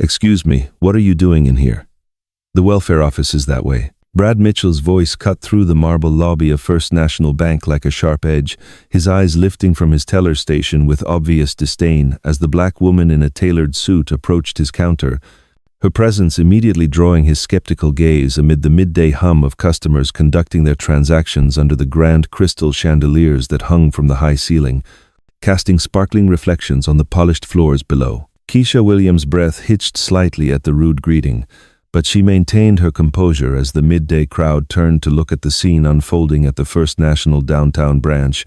"Excuse me, what are you doing in here?" "The welfare office is that way." Brad Mitchell's voice cut through the marble lobby of First National Bank like a sharp edge, his eyes lifting from his teller station with obvious disdain as the black woman in a tailored suit approached his counter, her presence immediately drawing his skeptical gaze amid the midday hum of customers conducting their transactions under the grand crystal chandeliers that hung from the high ceiling, casting sparkling reflections on the polished floors below. Keisha Williams' breath hitched slightly at the rude greeting, but she maintained her composure as the midday crowd turned to look at the scene unfolding at the First National downtown branch,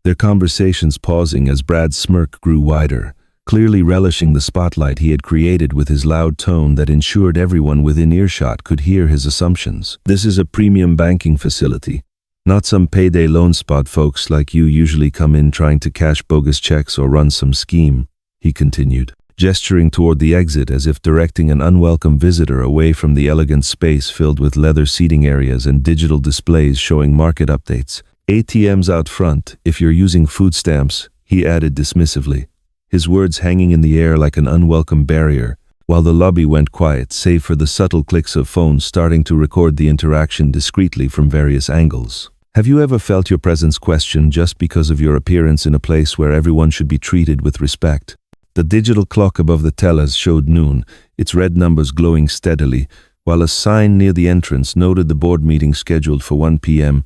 their conversations pausing as Brad's smirk grew wider, clearly relishing the spotlight he had created with his loud tone that ensured everyone within earshot could hear his assumptions. "This is a premium banking facility, not some payday loan spot folks like you usually come in trying to cash bogus checks or run some scheme," he continued, gesturing toward the exit as if directing an unwelcome visitor away from the elegant space filled with leather seating areas and digital displays showing market updates. "ATMs out front, if you're using food stamps," he added dismissively, his words hanging in the air like an unwelcome barrier, while the lobby went quiet save for the subtle clicks of phones starting to record the interaction discreetly from various angles. Have you ever felt your presence questioned just because of your appearance in a place where everyone should be treated with respect? The digital clock above the tellers showed noon, its red numbers glowing steadily, while a sign near the entrance noted the board meeting scheduled for 1 p.m.,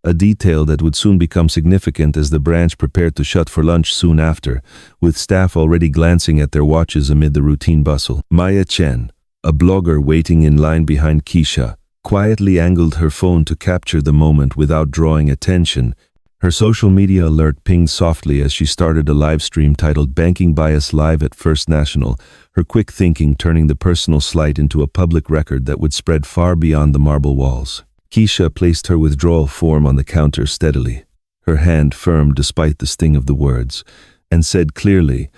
a detail that would soon become significant as the branch prepared to shut for lunch soon after, with staff already glancing at their watches amid the routine bustle. Maya Chen, a blogger waiting in line behind Keisha, quietly angled her phone to capture the moment without drawing attention. Her social media alert pinged softly as she started a live stream titled "Banking Bias Live at First National," her quick thinking turning the personal slight into a public record that would spread far beyond the marble walls. Keisha placed her withdrawal form on the counter steadily, her hand firm despite the sting of the words, and said clearly,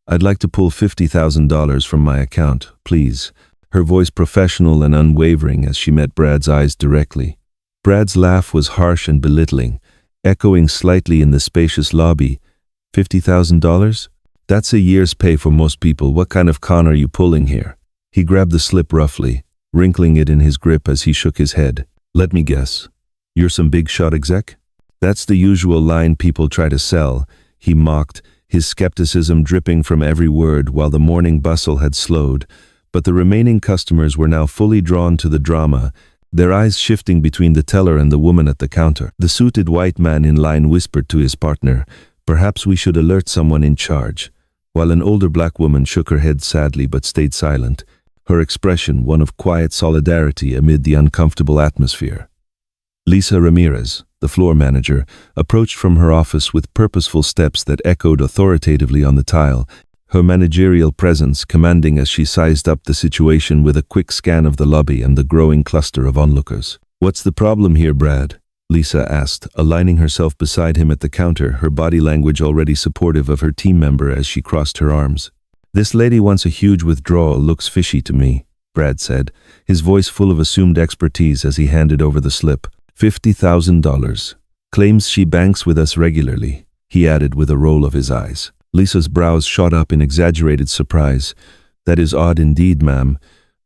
"I'd like to pull $50,000 from my account, please," her voice professional and unwavering as she met Brad's eyes directly. Brad's laugh was harsh and belittling, echoing slightly in the spacious lobby. $50,000? That's a year's pay for most people. What kind of con are you pulling here?" He grabbed the slip roughly, wrinkling it in his grip as he shook his head. "Let me guess. You're some big shot exec?" "That's the usual line people try to sell," he mocked, his skepticism dripping from every word while the morning bustle had slowed, but the remaining customers were now fully drawn to the drama, their eyes shifting between the teller and the woman at the counter. The suited white man in line whispered to his partner, "Perhaps we should alert someone in charge," while an older black woman shook her head sadly but stayed silent, her expression one of quiet solidarity amid the uncomfortable atmosphere. Lisa Ramirez, the floor manager, approached from her office with purposeful steps that echoed authoritatively on the tile, her managerial presence commanding as she sized up the situation with a quick scan of the lobby and the growing cluster of onlookers. "What's the problem here, Brad?" Lisa asked, aligning herself beside him at the counter, her body language already supportive of her team member as she crossed her arms. "This lady wants a huge withdrawal. Looks fishy to me," Brad said, his voice full of assumed expertise as he handed over the slip. $50,000. Claims she banks with us regularly," he added with a roll of his eyes. Lisa's brows shot up in exaggerated surprise. "That is odd indeed, ma'am.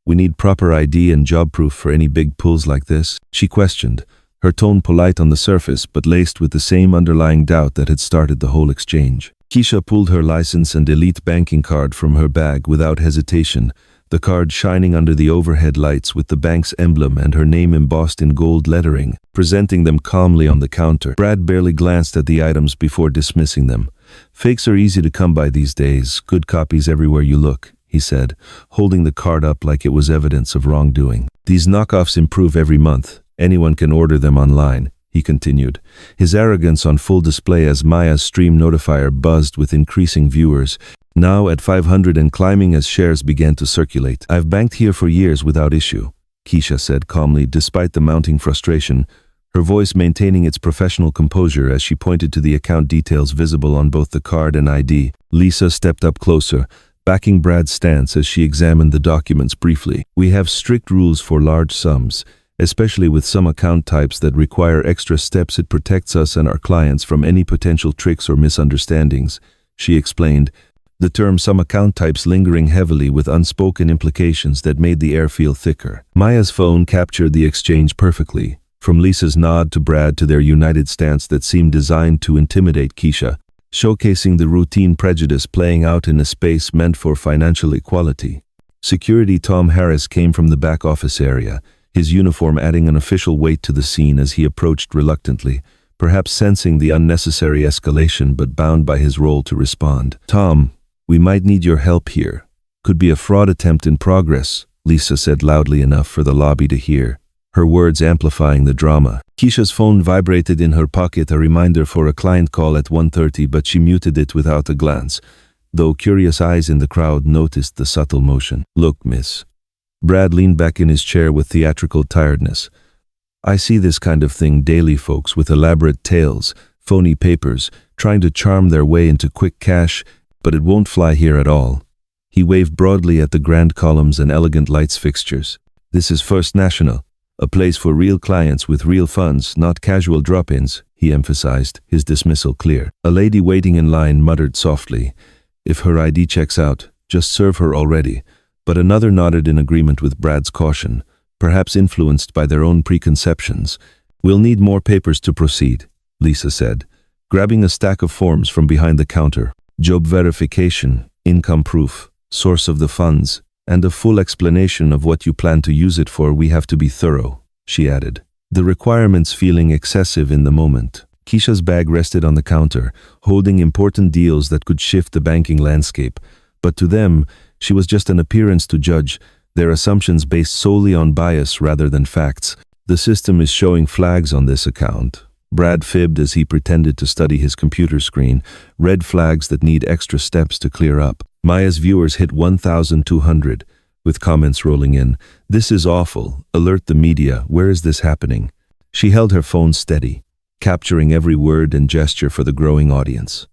We need proper ID and job proof for any big pulls like this," she questioned, her tone polite on the surface but laced with the same underlying doubt that had started the whole exchange. Keisha pulled her license and elite banking card from her bag without hesitation, the card shining under the overhead lights with the bank's emblem and her name embossed in gold lettering, presenting them calmly on the counter. Brad barely glanced at the items before dismissing them. "Fakes are easy to come by these days, good copies everywhere you look," he said, holding the card up like it was evidence of wrongdoing. "These knockoffs improve every month. Anyone can order them online," he continued, his arrogance on full display as Maya's stream notifier buzzed with increasing viewers, now at 500 and climbing as shares began to circulate. "I've banked here for years without issue," Keisha said calmly despite the mounting frustration, her voice maintaining its professional composure as she pointed to the account details visible on both the card and ID. Lisa stepped up closer, backing Brad's stance as she examined the documents briefly. "We have strict rules for large sums, especially with some account types that require extra steps. It protects us and our clients from any potential tricks or misunderstandings," she explained, the term some account types lingering heavily with unspoken implications that made the air feel thicker. Maya's phone captured the exchange perfectly, from Lisa's nod to Brad to their united stance that seemed designed to intimidate Keisha, showcasing the routine prejudice playing out in a space meant for financial equality. Security Tom Harris came from the back office area, his uniform adding an official weight to the scene as he approached reluctantly, perhaps sensing the unnecessary escalation but bound by his role to respond. "Tom, we might need your help here. Could be a fraud attempt in progress," Lisa said loudly enough for the lobby to hear, her words amplifying the drama. Keisha's phone vibrated in her pocket, a reminder for a client call at 1:30, but she muted it without a glance, though curious eyes in the crowd noticed the subtle motion. "Look, miss." Brad leaned back in his chair with theatrical tiredness. "I see this kind of thing daily, folks with elaborate tales, phony papers, trying to charm their way into quick cash, but it won't fly here at all." He waved broadly at the grand columns and elegant lights fixtures. "This is First National, a place for real clients with real funds, not casual drop-ins," he emphasized, his dismissal clear. A lady waiting in line muttered softly, "If her ID checks out, just serve her already," but another nodded in agreement with Brad's caution, perhaps influenced by their own preconceptions. "We'll need more papers to proceed," Lisa said, grabbing a stack of forms from behind the counter. "Job verification, income proof, source of the funds, and a full explanation of what you plan to use it for. We have to be thorough," she added, the requirements feeling excessive in the moment. Keisha's bag rested on the counter, holding important deals that could shift the banking landscape, but to them, she was just an appearance to judge, their assumptions based solely on bias rather than facts. "The system is showing flags on this account," Brad fibbed as he pretended to study his computer screen, red flags that need extra steps to clear up. Maya's viewers hit 1,200, with comments rolling in. "This is awful. Alert the media. Where is this happening?" She held her phone steady, capturing every word and gesture for the growing audience.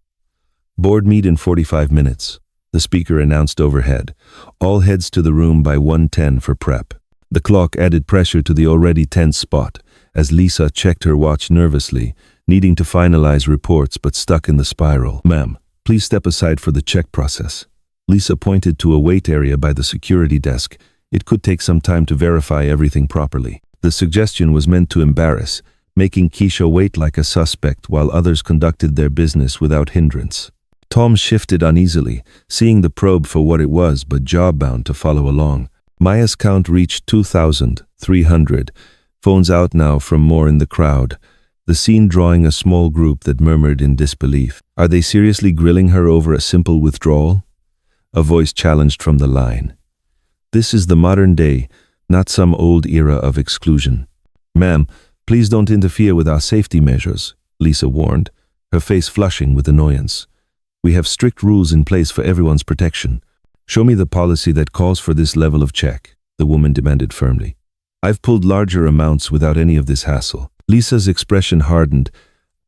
"Board meet in 45 minutes, the speaker announced overhead. "All heads to the room by 1:10 for prep." The clock added pressure to the already tense spot, as Lisa checked her watch nervously, needing to finalize reports but stuck in the spiral. "Ma'am, please step aside for the check process." Lisa pointed to a wait area by the security desk. It could take some time to verify everything properly. The suggestion was meant to embarrass, making Keisha wait like a suspect while others conducted their business without hindrance. Tom shifted uneasily, seeing the probe for what it was but job-bound to follow along. Maya's count reached 2,300, phones out now from more in the crowd, the scene drawing a small group that murmured in disbelief. "Are they seriously grilling her over a simple withdrawal?" A voice challenged from the line. "This is the modern day, not some old era of exclusion." "Ma'am, please don't interfere with our safety measures," Lisa warned, her face flushing with annoyance. "We have strict rules in place for everyone's protection." "Show me the policy that calls for this level of check," the woman demanded firmly. "I've pulled larger amounts without any of this hassle." Lisa's expression hardened.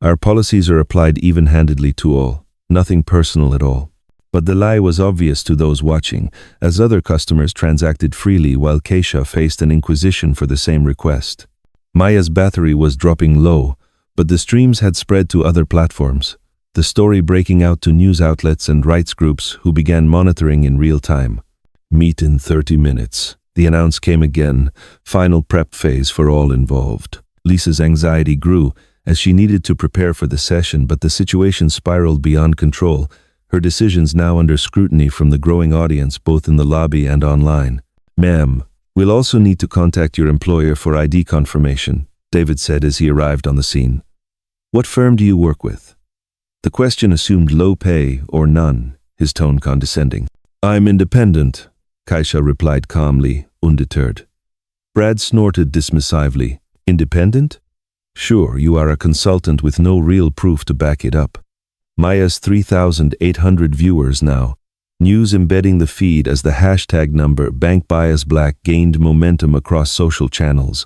"Our policies are applied even-handedly to all, nothing personal at all." But the lie was obvious to those watching, as other customers transacted freely while Keisha faced an inquisition for the same request. Maya's battery was dropping low, but the streams had spread to other platforms, the story breaking out to news outlets and rights groups who began monitoring in real time. "Meet in 30 minutes. The announce came again, final prep phase for all involved. Lisa's anxiety grew as she needed to prepare for the session, but the situation spiraled beyond control, her decisions now under scrutiny from the growing audience both in the lobby and online. "Ma'am, we'll also need to contact your employer for ID confirmation," David said as he arrived on the scene. "What firm do you work with?" The question assumed low pay or none, his tone condescending. "I'm independent," Keisha replied calmly, undeterred. Brad snorted dismissively. "Independent? Sure, you are a consultant with no real proof to back it up." Maya's 3,800 viewers now, news embedding the feed as the hashtag number #BankBiasBlack gained momentum across social channels.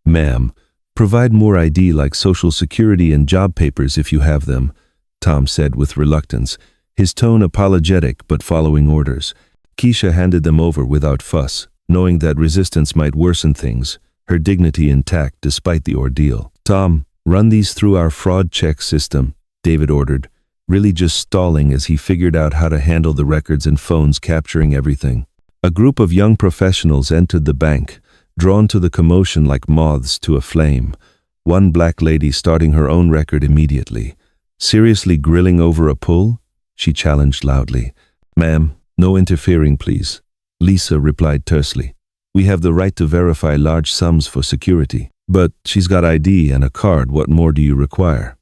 "Ma'am, provide more ID like social security and job papers if you have them," Tom said with reluctance, his tone apologetic but following orders. Keisha handed them over without fuss, knowing that resistance might worsen things, her dignity intact despite the ordeal. "Tom, run these through our fraud check system," David ordered, really just stalling as he figured out how to handle the records and phones capturing everything. A group of young professionals entered the bank, drawn to the commotion like moths to a flame. One black lady starting her own record immediately. "Seriously grilling over a pull?" she challenged loudly. "Ma'am, no interfering, please," Lisa replied tersely. "We have the right to verify large sums for security. But she's got ID and a card, what more do you require?"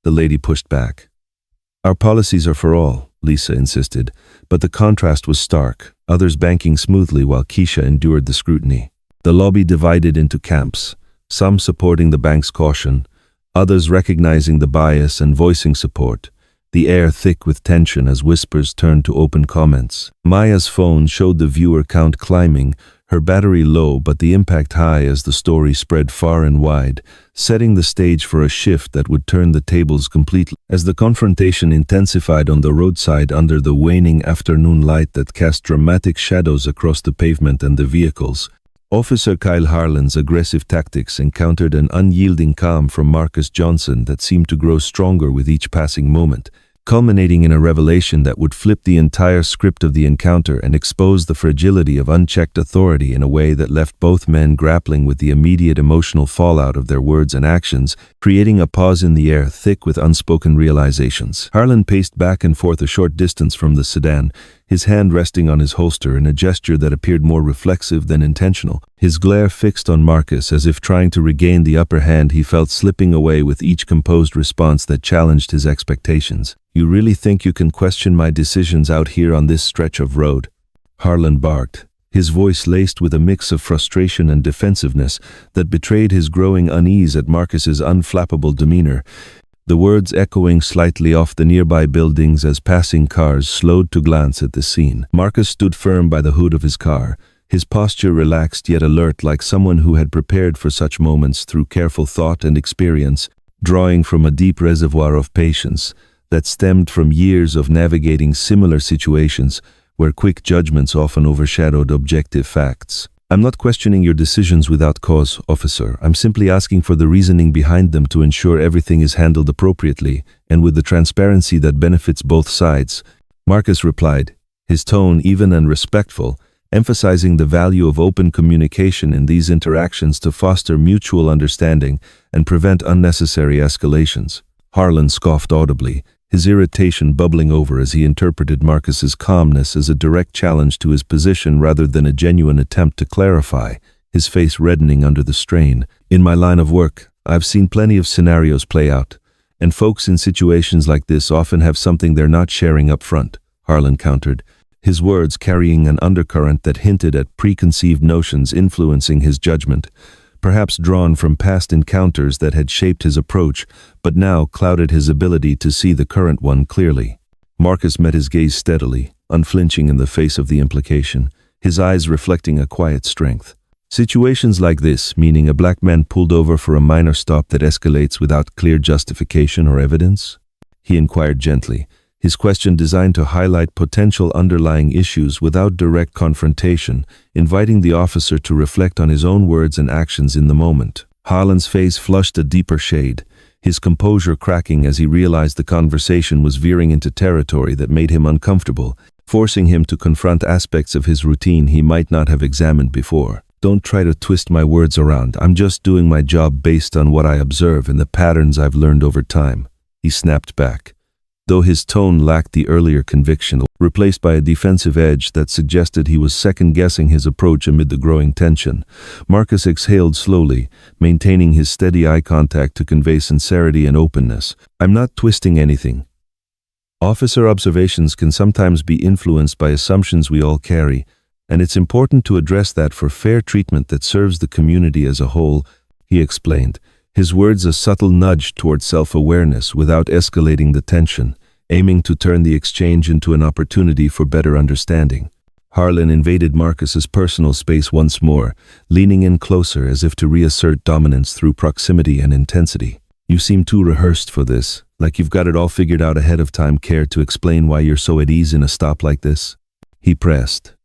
The lady pushed back. "Our policies are for all," Lisa insisted, but the contrast was stark, others banking smoothly while Keisha endured the scrutiny. The lobby divided into camps, some supporting the bank's caution, others recognizing the bias and voicing support, the air thick with tension as whispers turned to open comments. Maya's phone showed the viewer count climbing, her battery low but the impact high as the story spread far and wide, setting the stage for a shift that would turn the tables completely. As the confrontation intensified on the roadside under the waning afternoon light that cast dramatic shadows across the pavement and the vehicles, Officer Kyle Harlan's aggressive tactics encountered an unyielding calm from Marcus Johnson that seemed to grow stronger with each passing moment, culminating in a revelation that would flip the entire script of the encounter and expose the fragility of unchecked authority in a way that left both men grappling with the immediate emotional fallout of their words and actions, creating a pause in the air thick with unspoken realizations. Harlan paced back and forth a short distance from the sedan, his hand resting on his holster in a gesture that appeared more reflexive than intentional. His glare fixed on Marcus as if trying to regain the upper hand he felt slipping away with each composed response that challenged his expectations. "You really think you can question my decisions out here on this stretch of road?" Harlan barked, his voice laced with a mix of frustration and defensiveness that betrayed his growing unease at Marcus's unflappable demeanor, the words echoing slightly off the nearby buildings as passing cars slowed to glance at the scene. Marcus stood firm by the hood of his car, his posture relaxed yet alert like someone who had prepared for such moments through careful thought and experience, drawing from a deep reservoir of patience that stemmed from years of navigating similar situations where quick judgments often overshadowed objective facts. "I'm not questioning your decisions without cause, officer. I'm simply asking for the reasoning behind them to ensure everything is handled appropriately and with the transparency that benefits both sides," Marcus replied, his tone even and respectful, emphasizing the value of open communication in these interactions to foster mutual understanding and prevent unnecessary escalations. Harlan scoffed audibly, his irritation bubbling over as he interpreted Marcus's calmness as a direct challenge to his position rather than a genuine attempt to clarify, his face reddening under the strain. "In my line of work, I've seen plenty of scenarios play out, and folks in situations like this often have something they're not sharing up front," Harlan countered, his words carrying an undercurrent that hinted at preconceived notions influencing his judgment, perhaps drawn from past encounters that had shaped his approach, but now clouded his ability to see the current one clearly. Marcus met his gaze steadily, unflinching in the face of the implication, his eyes reflecting a quiet strength. "Situations like this, meaning a black man pulled over for a minor stop that escalates without clear justification or evidence?" he inquired gently, his question designed to highlight potential underlying issues without direct confrontation, inviting the officer to reflect on his own words and actions in the moment. Harlan's face flushed a deeper shade, his composure cracking as he realized the conversation was veering into territory that made him uncomfortable, forcing him to confront aspects of his routine he might not have examined before. "Don't try to twist my words around. I'm just doing my job based on what I observe and the patterns I've learned over time," he snapped back, though his tone lacked the earlier conviction, replaced by a defensive edge that suggested he was second-guessing his approach amid the growing tension. Marcus exhaled slowly, maintaining his steady eye contact to convey sincerity and openness. "I'm not twisting anything. Officer observations can sometimes be influenced by assumptions we all carry, and it's important to address that for fair treatment that serves the community as a whole," he explained, his words a subtle nudge toward self-awareness without escalating the tension, aiming to turn the exchange into an opportunity for better understanding. Harlan invaded Marcus's personal space once more, leaning in closer as if to reassert dominance through proximity and intensity. "You seem too rehearsed for this, like you've got it all figured out ahead of time. Care to explain why you're so at ease in a stop like this?" he pressed,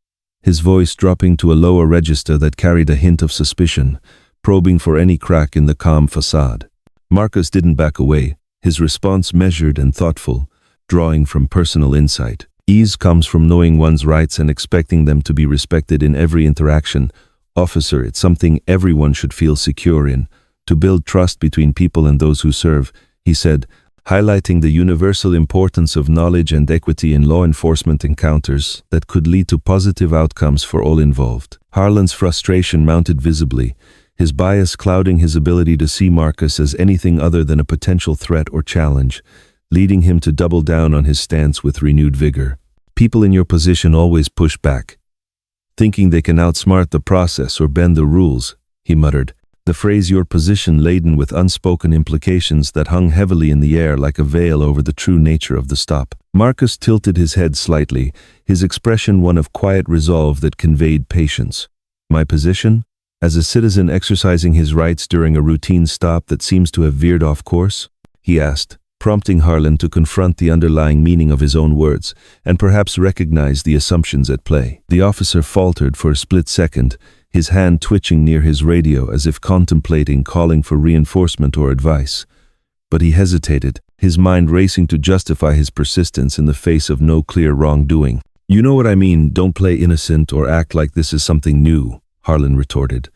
his voice dropping to a lower register that carried a hint of suspicion, probing for any crack in the calm facade. Marcus didn't back away, his response measured and thoughtful, drawing from personal insight. Ease comes from knowing one's rights and expecting them to be respected in every interaction. Officer, it's something everyone should feel secure in, to build trust between people and those who serve, he said, highlighting the universal importance of knowledge and equity in law enforcement encounters that could lead to positive outcomes for all involved. Harlan's frustration mounted visibly, his bias clouding his ability to see Marcus as anything other than a potential threat or challenge, leading him to double down on his stance with renewed vigor. People in your position always push back, thinking they can outsmart the process or bend the rules, he muttered, the phrase your position laden with unspoken implications that hung heavily in the air like a veil over the true nature of the stop. Marcus tilted his head slightly, his expression one of quiet resolve that conveyed patience. My position? As a citizen exercising his rights during a routine stop that seems to have veered off course? He asked, prompting Harlan to confront the underlying meaning of his own words, and perhaps recognize the assumptions at play. The officer faltered for a split second, his hand twitching near his radio as if contemplating calling for reinforcement or advice. But he hesitated, his mind racing to justify his persistence in the face of no clear wrongdoing. You know what I mean, don't play innocent or act like this is something new, Harlan retorted,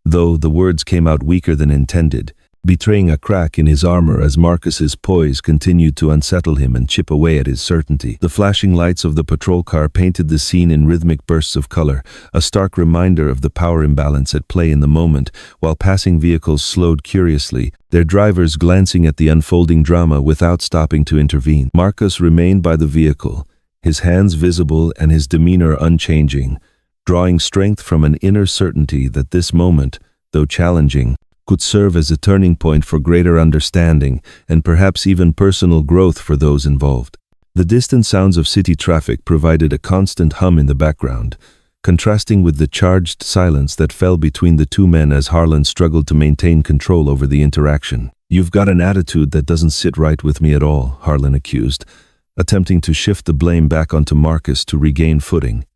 though the words came out weaker than intended, betraying a crack in his armor as Marcus's poise continued to unsettle him and chip away at his certainty. The flashing lights of the patrol car painted the scene in rhythmic bursts of color, a stark reminder of the power imbalance at play in the moment, while passing vehicles slowed curiously, their drivers glancing at the unfolding drama without stopping to intervene. Marcus remained by the vehicle, his hands visible and his demeanor unchanging, drawing strength from an inner certainty that this moment, though challenging, could serve as a turning point for greater understanding and perhaps even personal growth for those involved. The distant sounds of city traffic provided a constant hum in the background, contrasting with the charged silence that fell between the two men as Harlan struggled to maintain control over the interaction. You've got an attitude that doesn't sit right with me at all, Harlan accused, attempting to shift the blame back onto Marcus to regain footing.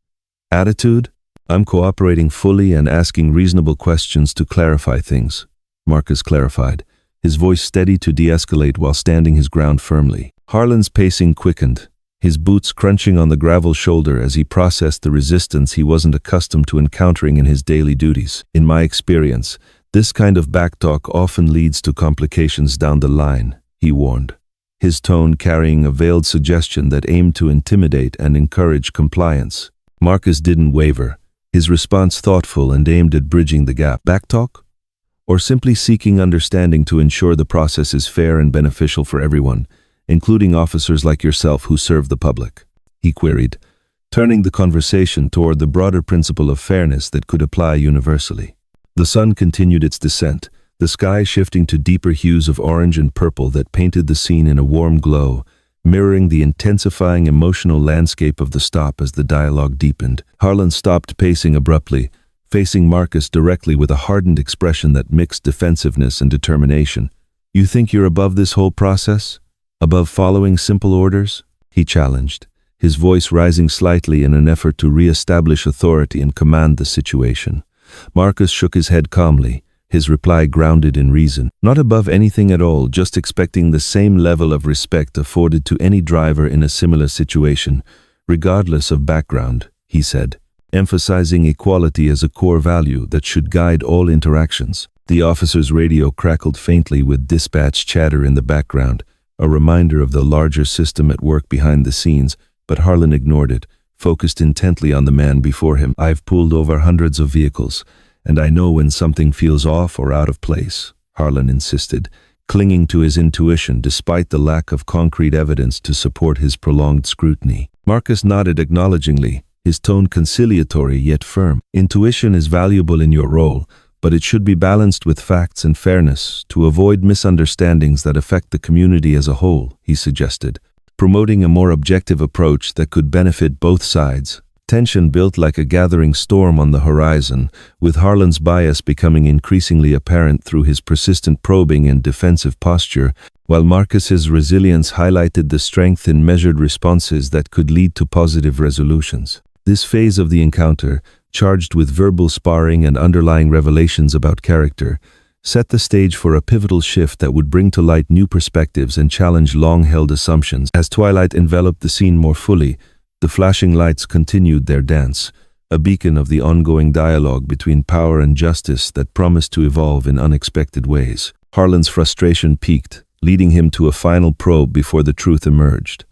Attitude? I'm cooperating fully and asking reasonable questions to clarify things, Marcus clarified, his voice steady to de-escalate while standing his ground firmly. Harlan's pacing quickened, his boots crunching on the gravel shoulder as he processed the resistance he wasn't accustomed to encountering in his daily duties. In my experience, this kind of backtalk often leads to complications down the line, he warned, his tone carrying a veiled suggestion that aimed to intimidate and encourage compliance. Marcus didn't waver, his response thoughtful and aimed at bridging the gap. Backtalk? Or simply seeking understanding to ensure the process is fair and beneficial for everyone, including officers like yourself who serve the public? He queried, turning the conversation toward the broader principle of fairness that could apply universally. The sun continued its descent, the sky shifting to deeper hues of orange and purple that painted the scene in a warm glow, mirroring the intensifying emotional landscape of the stop as the dialogue deepened. Harlan stopped pacing abruptly, facing Marcus directly with a hardened expression that mixed defensiveness and determination. You think you're above this whole process? Above following simple orders? He challenged, his voice rising slightly in an effort to re-establish authority and command the situation. Marcus shook his head calmly, his reply grounded in reason. Not above anything at all, just expecting the same level of respect afforded to any driver in a similar situation, regardless of background, he said, emphasizing equality as a core value that should guide all interactions. The officer's radio crackled faintly with dispatch chatter in the background, a reminder of the larger system at work behind the scenes, but Harlan ignored it, focused intently on the man before him. I've pulled over hundreds of vehicles, and I know when something feels off or out of place, Harlan insisted, clinging to his intuition despite the lack of concrete evidence to support his prolonged scrutiny. Marcus nodded acknowledgingly, his tone conciliatory yet firm. Intuition is valuable in your role, but it should be balanced with facts and fairness to avoid misunderstandings that affect the community as a whole, he suggested, promoting a more objective approach that could benefit both sides. Tension built like a gathering storm on the horizon, with Harlan's bias becoming increasingly apparent through his persistent probing and defensive posture, while Marcus's resilience highlighted the strength in measured responses that could lead to positive resolutions. This phase of the encounter, charged with verbal sparring and underlying revelations about character, set the stage for a pivotal shift that would bring to light new perspectives and challenge long-held assumptions. As twilight enveloped the scene more fully, the flashing lights continued their dance, a beacon of the ongoing dialogue between power and justice that promised to evolve in unexpected ways. Harlan's frustration peaked, leading him to a final probe before the truth emerged.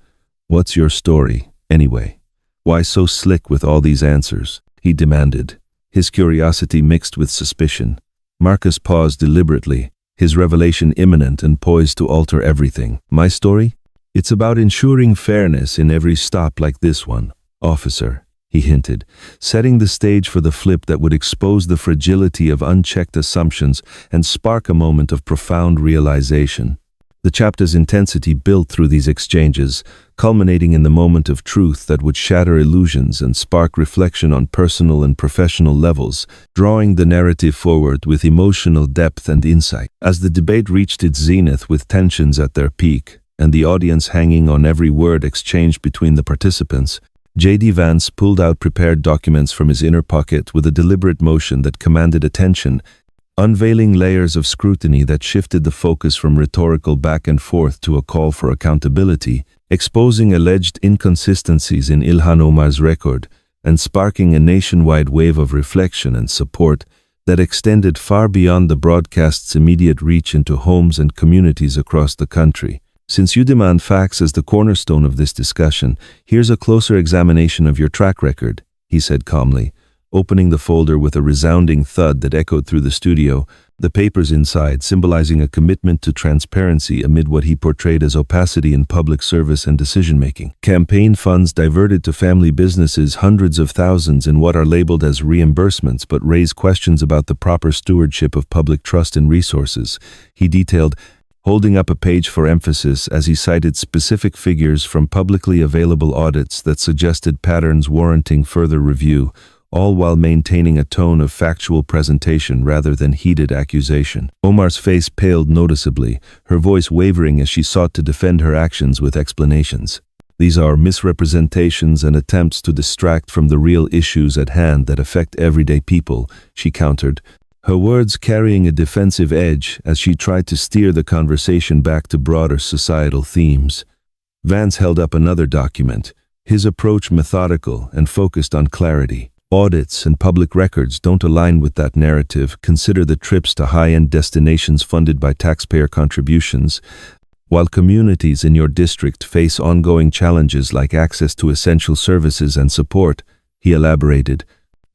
"What's your story, anyway? Why so slick with all these answers?" he demanded, his curiosity mixed with suspicion. Marcus paused deliberately, his revelation imminent and poised to alter everything. "My story? It's about ensuring fairness in every stop like this one, officer," he hinted, setting the stage for the flip that would expose the fragility of unchecked assumptions and spark a moment of profound realization. The chapter's intensity built through these exchanges, culminating in the moment of truth that would shatter illusions and spark reflection on personal and professional levels, drawing the narrative forward with emotional depth and insight. As the debate reached its zenith with tensions at their peak, and the audience hanging on every word exchanged between the participants, J.D. Vance pulled out prepared documents from his inner pocket with a deliberate motion that commanded attention, unveiling layers of scrutiny that shifted the focus from rhetorical back and forth to a call for accountability, exposing alleged inconsistencies in Ilhan Omar's record and sparking a nationwide wave of reflection and support that extended far beyond the broadcast's immediate reach into homes and communities across the country. "Since you demand facts as the cornerstone of this discussion, here's a closer examination of your track record," he said calmly, opening the folder with a resounding thud that echoed through the studio, the papers inside symbolizing a commitment to transparency amid what he portrayed as opacity in public service and decision-making. Campaign funds diverted to family businesses, hundreds of thousands in what are labeled as reimbursements but raise questions about the proper stewardship of public trust and resources, he detailed, holding up a page for emphasis as he cited specific figures from publicly available audits that suggested patterns warranting further review, all while maintaining a tone of factual presentation rather than heated accusation. Omar's face paled noticeably, her voice wavering as she sought to defend her actions with explanations. "These are misrepresentations and attempts to distract from the real issues at hand that affect everyday people," she countered, her words carrying a defensive edge as she tried to steer the conversation back to broader societal themes. Vance held up another document, his approach methodical and focused on clarity. "Audits and public records don't align with that narrative. Consider the trips to high-end destinations funded by taxpayer contributions. While communities in your district face ongoing challenges like access to essential services and support," he elaborated,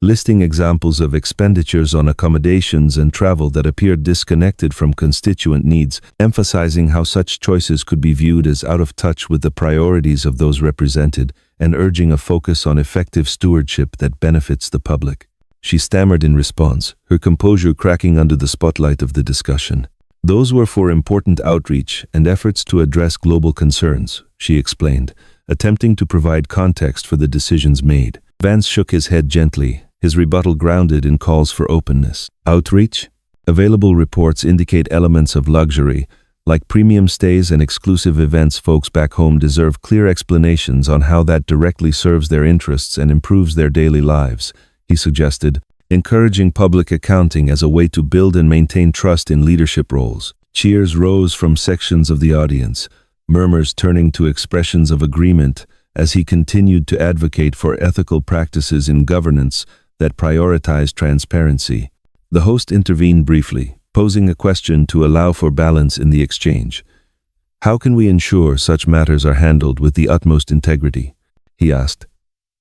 listing examples of expenditures on accommodations and travel that appeared disconnected from constituent needs, emphasizing how such choices could be viewed as out of touch with the priorities of those represented, and urging a focus on effective stewardship that benefits the public. She stammered in response, her composure cracking under the spotlight of the discussion. "Those were for important outreach and efforts to address global concerns," she explained, attempting to provide context for the decisions made. Vance shook his head gently, his rebuttal grounded in calls for openness. "Outreach? Available reports indicate elements of luxury, like premium stays and exclusive events. Folks back home deserve clear explanations on how that directly serves their interests and improves their daily lives," he suggested, encouraging public accounting as a way to build and maintain trust in leadership roles. Cheers rose from sections of the audience, murmurs turning to expressions of agreement as he continued to advocate for ethical practices in governance that prioritize transparency. The host intervened briefly, posing a question to allow for balance in the exchange. "How can we ensure such matters are handled with the utmost integrity?" he asked,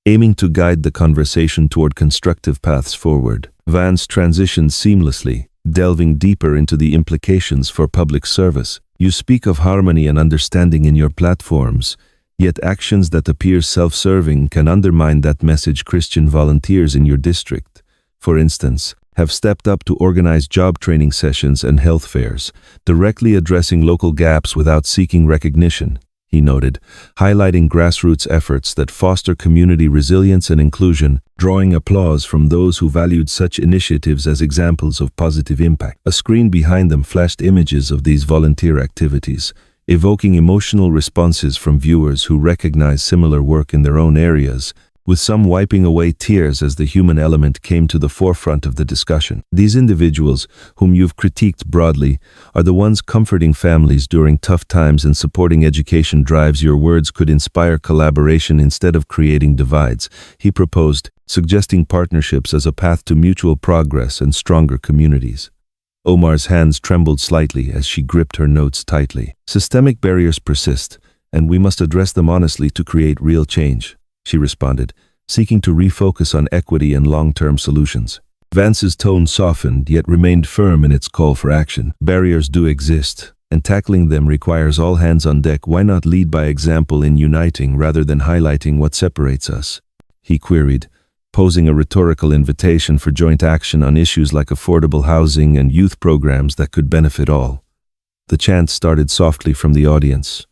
aiming to guide the conversation toward constructive paths forward. Vance transitioned seamlessly, delving deeper into the implications for public service. "You speak of harmony and understanding in your platforms, yet actions that appear self-serving can undermine that message. Christian volunteers in your district, for instance, have stepped up to organize job training sessions and health fairs, directly addressing local gaps without seeking recognition," he noted, highlighting grassroots efforts that foster community resilience and inclusion, drawing applause from those who valued such initiatives as examples of positive impact. A screen behind them flashed images of these volunteer activities, evoking emotional responses from viewers who recognize similar work in their own areas, with some wiping away tears as the human element came to the forefront of the discussion. These individuals, whom you've critiqued broadly, are the ones comforting families during tough times and supporting education drives. Your words could inspire collaboration instead of creating divides, he proposed, suggesting partnerships as a path to mutual progress and stronger communities. Omar's hands trembled slightly as she gripped her notes tightly. Systemic barriers persist, and we must address them honestly to create real change, she responded, seeking to refocus on equity and long-term solutions. Vance's tone softened, yet remained firm in its call for action. Barriers do exist, and tackling them requires all hands on deck. Why not lead by example in uniting rather than highlighting what separates us? He queried, posing a rhetorical invitation for joint action on issues like affordable housing and youth programs that could benefit all. The chant started softly from the audience.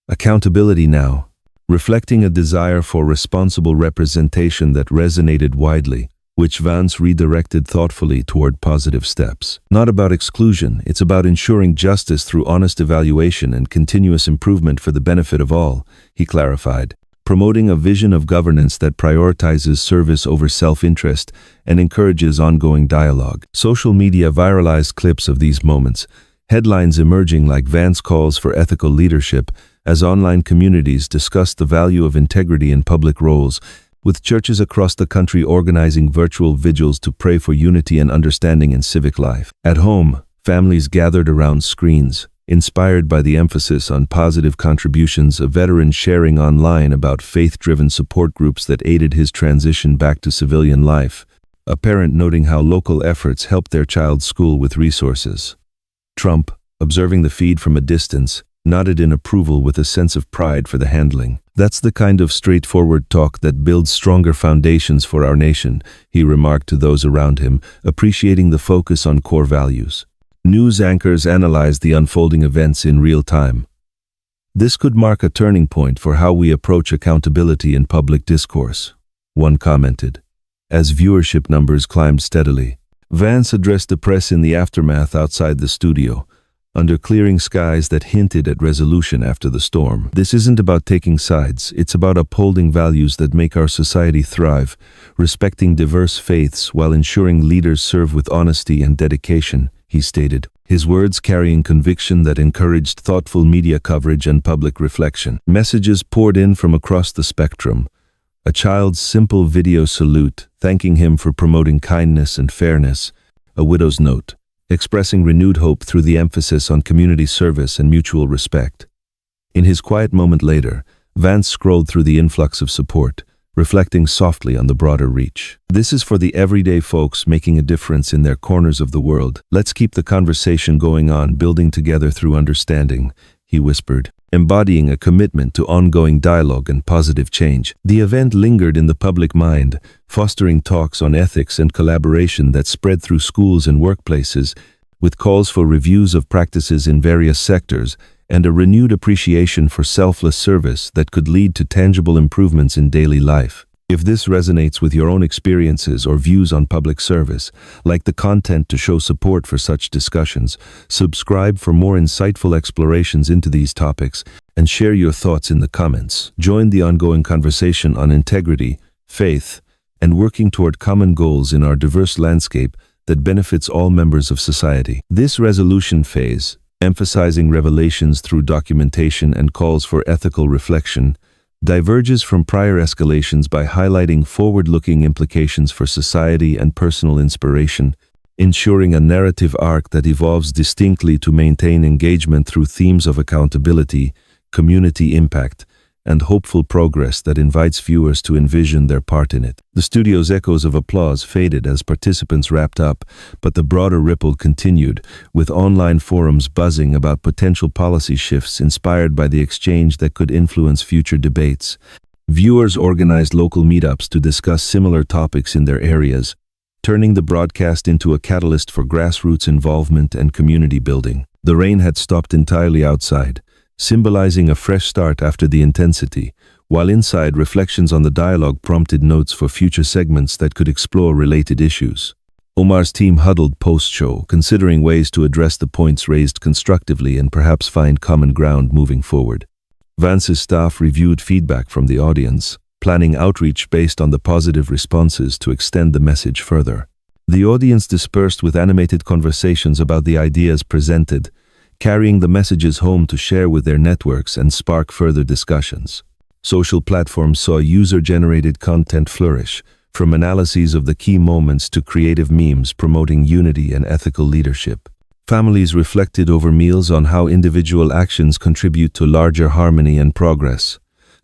Accountability now, reflecting a desire for responsible representation that resonated widely, which Vance redirected thoughtfully toward positive steps. Not about exclusion, it's about ensuring justice through honest evaluation and continuous improvement for the benefit of all, he clarified, promoting a vision of governance that prioritizes service over self-interest and encourages ongoing dialogue. Social media viralized clips of these moments, headlines emerging like Vance calls for ethical leadership, as online communities discussed the value of integrity in public roles, with churches across the country organizing virtual vigils to pray for unity and understanding in civic life. At home, families gathered around screens, inspired by the emphasis on positive contributions, a veteran sharing online about faith-driven support groups that aided his transition back to civilian life, a parent noting how local efforts helped their child's school with resources. Trump, observing the feed from a distance, nodded in approval with a sense of pride for the handling. That's the kind of straightforward talk that builds stronger foundations for our nation, he remarked to those around him, appreciating the focus on core values. News anchors analyzed the unfolding events in real time. This could mark a turning point for how we approach accountability in public discourse, one commented. As viewership numbers climbed steadily, Vance addressed the press in the aftermath outside the studio, under clearing skies that hinted at resolution after the storm. This isn't about taking sides, it's about upholding values that make our society thrive, respecting diverse faiths while ensuring leaders serve with honesty and dedication, he stated, his words carrying conviction that encouraged thoughtful media coverage and public reflection. Messages poured in from across the spectrum. A child's simple video salute, thanking him for promoting kindness and fairness, a widow's note, expressing renewed hope through the emphasis on community service and mutual respect. In his quiet moment later, Vance scrolled through the influx of support, reflecting softly on the broader reach. This is for the everyday folks making a difference in their corners of the world. Let's keep the conversation going on, building together through understanding, he whispered, embodying a commitment to ongoing dialogue and positive change. The event lingered in the public mind, fostering talks on ethics and collaboration that spread through schools and workplaces, with calls for reviews of practices in various sectors and a renewed appreciation for selfless service that could lead to tangible improvements in daily life. If this resonates with your own experiences or views on public service, like the content to show support for such discussions, subscribe for more insightful explorations into these topics, and share your thoughts in the comments. Join the ongoing conversation on integrity, faith, and working toward common goals in our diverse landscape that benefits all members of society. This resolution phase, emphasizing revelations through documentation and calls for ethical reflection, diverges from prior escalations by highlighting forward-looking implications for society and personal inspiration, ensuring a narrative arc that evolves distinctly to maintain engagement through themes of accountability, community impact, and hopeful progress that invites viewers to envision their part in it. The studio's echoes of applause faded as participants wrapped up, but the broader ripple continued, with online forums buzzing about potential policy shifts inspired by the exchange that could influence future debates. Viewers organized local meetups to discuss similar topics in their areas, turning the broadcast into a catalyst for grassroots involvement and community building. The rain had stopped entirely outside, symbolizing a fresh start after the intensity, while inside reflections on the dialogue prompted notes for future segments that could explore related issues. Omar's team huddled post-show, considering ways to address the points raised constructively and perhaps find common ground moving forward. Vance's staff reviewed feedback from the audience, planning outreach based on the positive responses to extend the message further. The audience dispersed with animated conversations about the ideas presented, carrying the messages home to share with their networks and spark further discussions. Social platforms saw user-generated content flourish, from analyses of the key moments to creative memes promoting unity and ethical leadership. Families reflected over meals on how individual actions contribute to larger harmony and progress,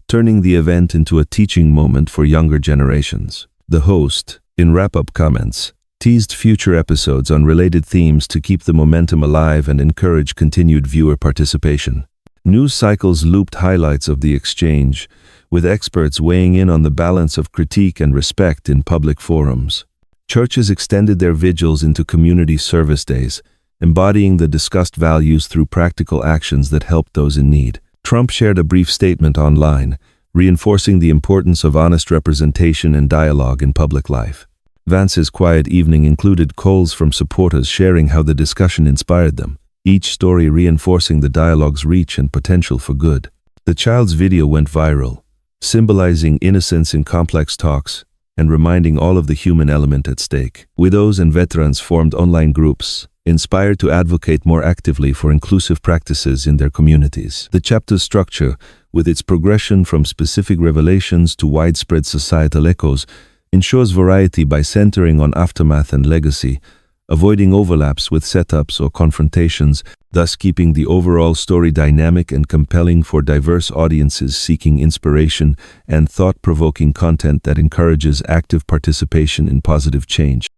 turning the event into a teaching moment for younger generations. The host, in wrap-up comments, teased future episodes on related themes to keep the momentum alive and encourage continued viewer participation. News cycles looped highlights of the exchange, with experts weighing in on the balance of critique and respect in public forums. Churches extended their vigils into community service days, embodying the discussed values through practical actions that helped those in need. Trump shared a brief statement online, reinforcing the importance of honest representation and dialogue in public life. Vance's quiet evening included calls from supporters sharing how the discussion inspired them, each story reinforcing the dialogue's reach and potential for good. The child's video went viral, symbolizing innocence in complex talks and reminding all of the human element at stake. Widows and veterans formed online groups, inspired to advocate more actively for inclusive practices in their communities. The chapter's structure, with its progression from specific revelations to widespread societal echoes, ensures variety by centering on aftermath and legacy, avoiding overlaps with setups or confrontations, thus keeping the overall story dynamic and compelling for diverse audiences seeking inspiration and thought-provoking content that encourages active participation in positive change.